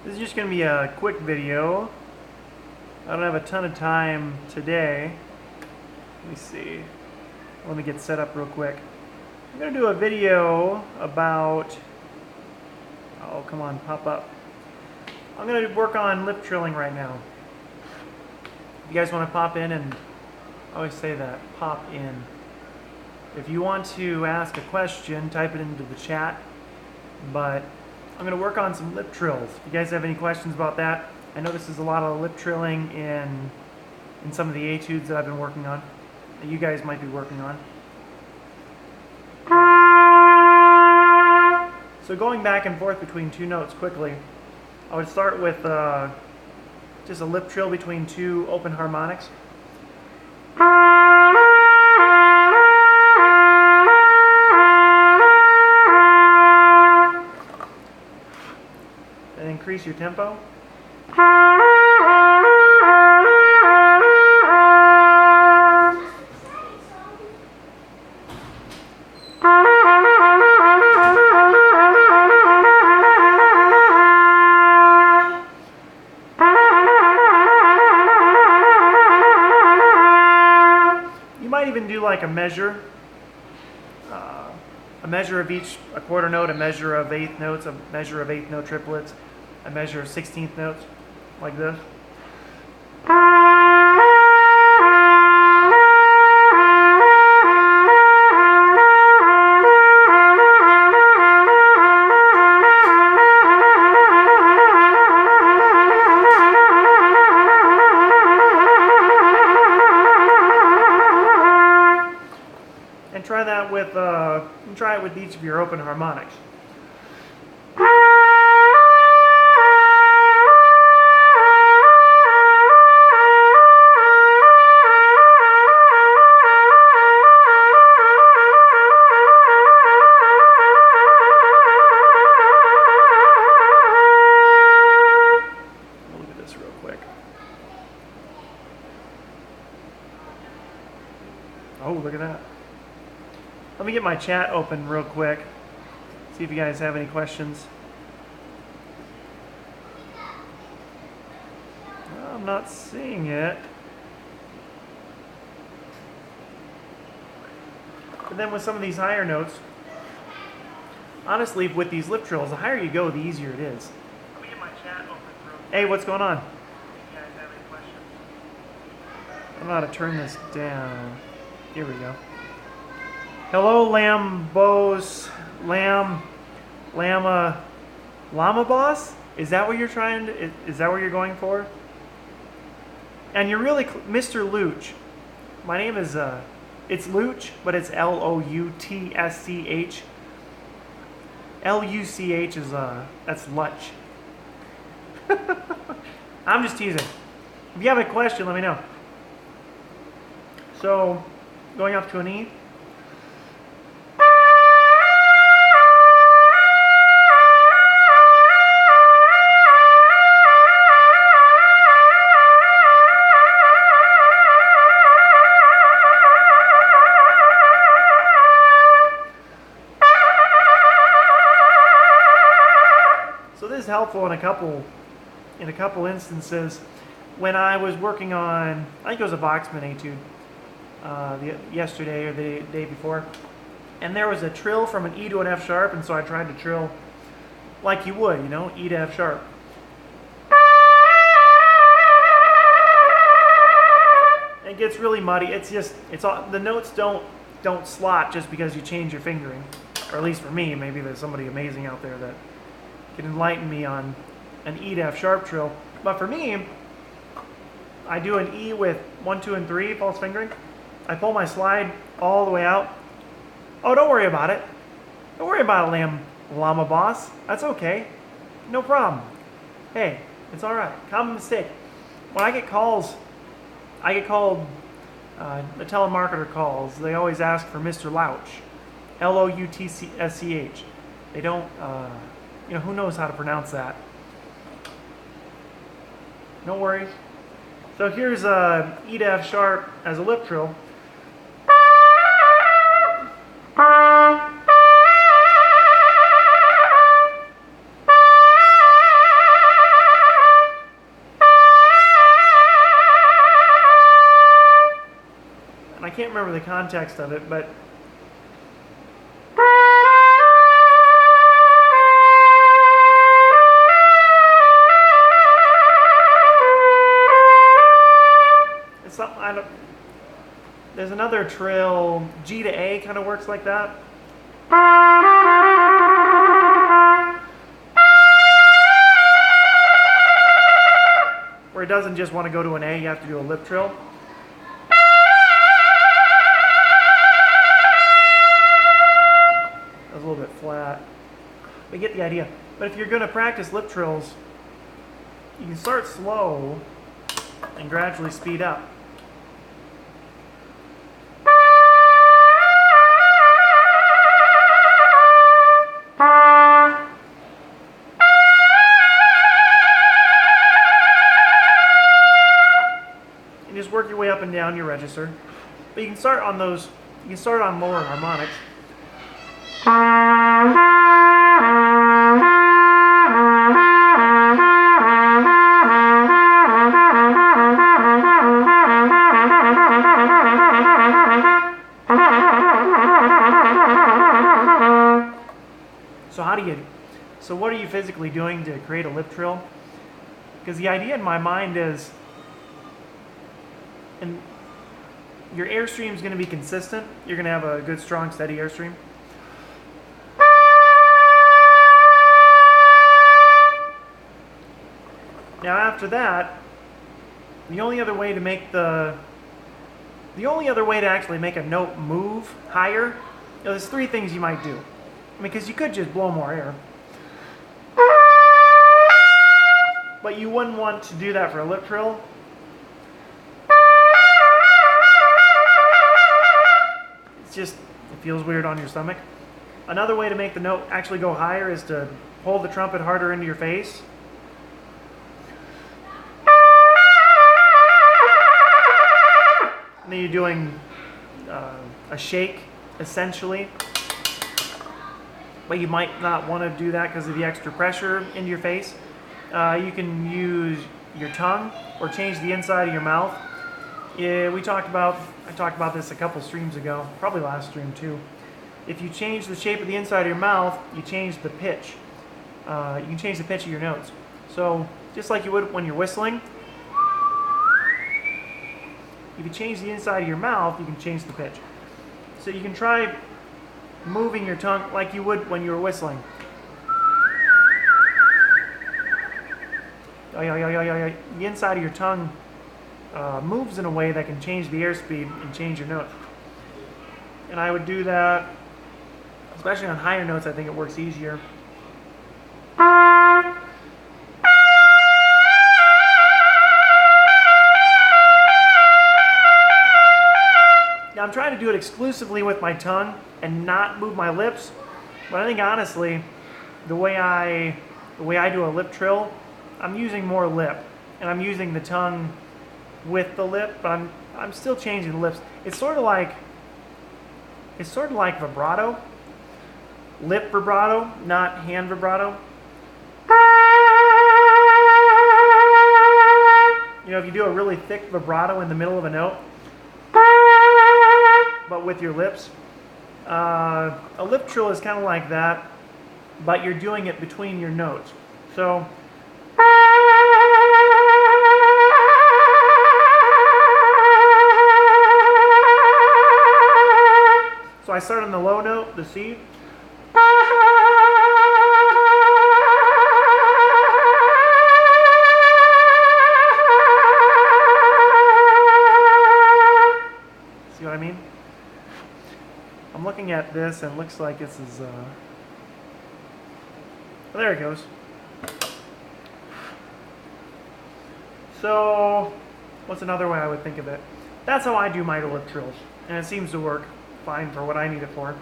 This is just going to be a quick video. I don't have a ton of time today. Let me see. Let me get set up real quick. I'm going to do a video about... Oh, come on, pop up. I'm going to work on lip trilling right now. If you guys want to pop in, and I always say that, pop in. If you want to ask a question, type it into the chat. But I'm going to work on some lip trills. If you guys have any questions about that, I know this is a lot of lip trilling in some of the etudes that I've been working on, that you guys might be working on. So going back and forth between two notes quickly, I would start with just a lip trill between two open harmonics. And increase your tempo. You might even do like a measure of each, a quarter note, a measure of eighth notes, a measure of eighth note triplets, a measure of 16th notes, like this. And try that with try it with each of your open harmonics. Look at this real quick. Oh, look at that. Let me get my chat open real quick. See if you guys have any questions. Well, I'm not seeing it. But then with some of these higher notes, honestly, with these lip trills, the higher you go, the easier it is. Let me get my chat open real quick. Hey, what's going on? If you guys have any questions. I don't know how to turn this down. Here we go. Hello, Llama Boss? Is that what you're trying to, is that what you're going for? And you're really, Mr. Lauch. My name is, it's Lauch, but it's L-O-U-T-S-C-H. L-U-C-H is, that's Lauch. I'm just teasing. If you have a question, let me know. So, going up to an E. So this is helpful in a couple instances. When I was working on, I think it was a Boxman etude yesterday or the day before, and there was a trill from an E to an F sharp, and so I tried to trill like you would, you know, E to F sharp. It gets really muddy. It's all, the notes don't slot just because you change your fingering, or at least for me. Maybe there's somebody amazing out there that can enlighten me on an E to F sharp trill. But for me, I do an E with 1, 2, and 3 false fingering. I pull my slide all the way out. Oh, don't worry about it. Don't worry about it, Llama Boss. That's okay. No problem. Hey, it's all right. Common mistake. When I get calls, the telemarketer calls, they always ask for Mr. Lauch. L-O-U-T-S-C-H. They don't, you know, who knows how to pronounce that? No worries. So here's E to F sharp as a lip trill. can't remember the context of it, but it's something I don't. There's another trill, G to A kind of works like that. Where it doesn't just want to go to an A, you have to do a lip trill. That was a little bit flat. But you get the idea. But if you're going to practice lip trills, you can start slow and gradually speed up. And just work your way up and down your register. But you can start on those, you can start on lower harmonics. So what are you physically doing to create a lip trill? Because the idea in my mind is, and your airstream is going to be consistent. You're going to have a good, strong, steady airstream. Now after that, the only other way to actually make a note move higher, there's three things you might do. Because you could just blow more air. But you wouldn't want to do that for a lip trill. It's just, it feels weird on your stomach. Another way to make the note actually go higher is to hold the trumpet harder into your face. And then you're doing a shake, essentially. But you might not want to do that because of the extra pressure into your face. You can use your tongue or change the inside of your mouth. I talked about this a couple streams ago, probably last stream too. If you change the shape of the inside of your mouth, you change the pitch. You can change the pitch of your notes. So just like you would when you're whistling, if you change the inside of your mouth, you can change the pitch. So you can try moving your tongue like you would when you were whistling. The inside of your tongue moves in a way that can change the airspeed and change your note. And I would do that, especially on higher notes. I think it works easier. Now I'm trying to do it exclusively with my tongue and not move my lips, but I think honestly, the way I do a lip trill, I'm using more lip, and I'm using the tongue with the lip, but I'm still changing the lips. It's sort of like vibrato, lip vibrato, not hand vibrato. You know, if you do a really thick vibrato in the middle of a note, but with your lips, a lip trill is kind of like that, but you're doing it between your notes. So I start on the low note, the C. See what I mean? I'm looking at this and it looks like this is, well, there it goes. So, what's another way I would think of it? That's how I do my lip trills, and it seems to work fine for what I need it for.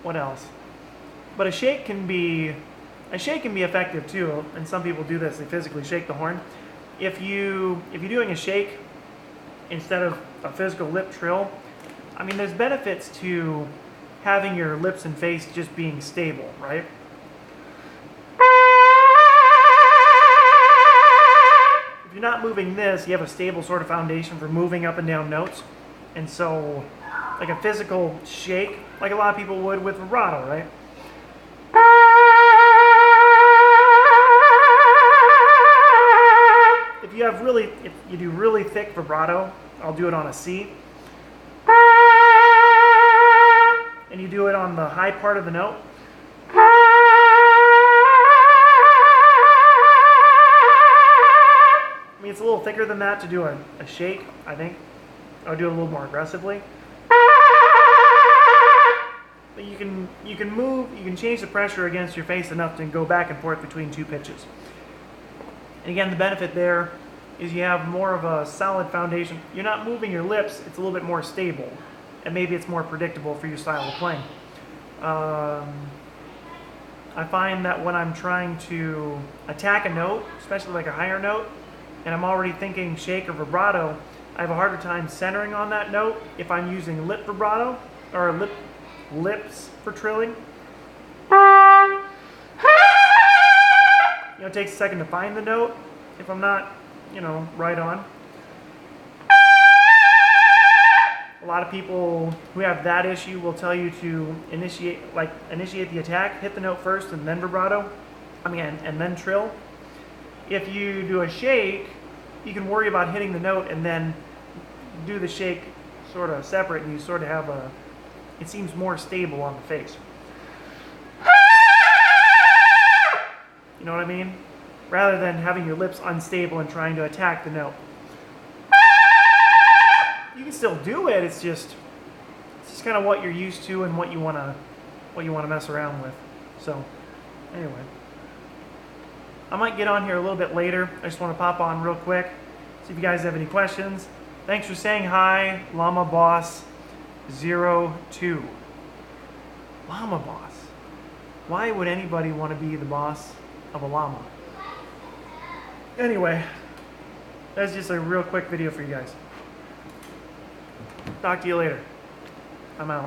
What else? But a shake can be effective too, and some people do this. They physically shake the horn. If you're doing a shake, instead of a physical lip trill. I mean, there's benefits to having your lips and face just being stable, right? If you're not moving this, you have a stable sort of foundation for moving up and down notes. And so, like a physical shake, like a lot of people would with vibrato, right? If you do really thick vibrato, I'll do it on a C. And you do it on the high part of the note. I mean, it's a little thicker than that to do a shake, I think. I'll do it a little more aggressively. But you can move, you can change the pressure against your face enough to go back and forth between two pitches. And again, the benefit there is you have more of a solid foundation. You're not moving your lips, it's a little bit more stable. And maybe it's more predictable for your style of playing. I find that when I'm trying to attack a note, especially like a higher note, and I'm already thinking shake or vibrato, I have a harder time centering on that note if I'm using lip vibrato, or lips for trilling. It takes a second to find the note if I'm not, right on. A lot of people who have that issue will tell you to initiate the attack, hit the note first and then vibrato, and then trill. If you do a shake, you can worry about hitting the note and then do the shake sort of separate, and you sort of have it seems more stable on the face. You know what I mean? Rather than having your lips unstable and trying to attack the note. You can still do it, it's just kind of what you're used to and what you want to mess around with. So, anyway. I might get on here a little bit later. I just want to pop on real quick, see if you guys have any questions. Thanks for saying hi, Llama Boss 02. Llama Boss. Why would anybody want to be the boss of a llama? Anyway, that's just a real quick video for you guys. Talk to you later. I'm out.